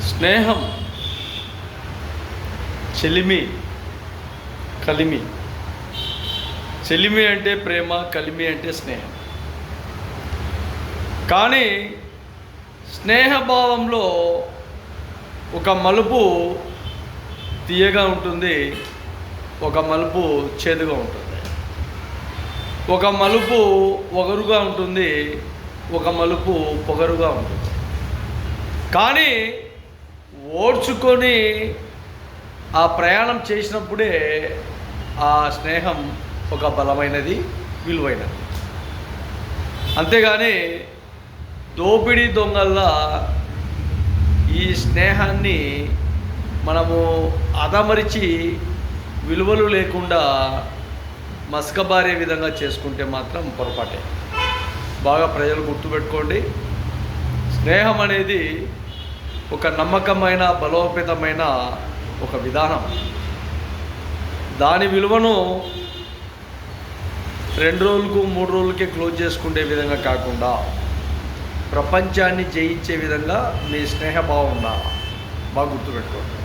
స్నేహం, చెలిమి, కలిమి. చెలిమి అంటే ప్రేమ, కలిమి అంటే స్నేహం. కానీ స్నేహభావంలో ఒక మలుపు తీయగా ఉంటుంది, ఒక మలుపు చేదుగా ఉంటుంది. ఒక మలుపు ఒగరుగా ఉంటుంది, ఒక మలుపు పొగరుగా ఉంటుంది. కానీ ఓడ్చుకొని ఆ ప్రయాణం చేసినప్పుడే ఆ స్నేహం ఒక బలమైనది, విలువైనది. అంతేగాని దోపిడీ దొంగల్లా ఈ స్నేహాన్ని మనము అదమరిచి విలువలు లేకుండా మసకబారే విధంగా చేసుకుంటే మాత్రం పొరపాటే. బాగా ప్రజలు గుర్తుపెట్టుకోండి, స్నేహం అనేది ఒక నమ్మకమైన, బలోపేతమైన ఒక విధానం. దాని విలువను 2 రోజులకు 3 రోజులకే క్లోజ్ చేసుకునే విధంగా కాకుండా ప్రపంచాన్ని జయించే విధంగా మీ స్నేహభావం ఉండాలి. బాగా గుర్తుపెట్టుకోండి.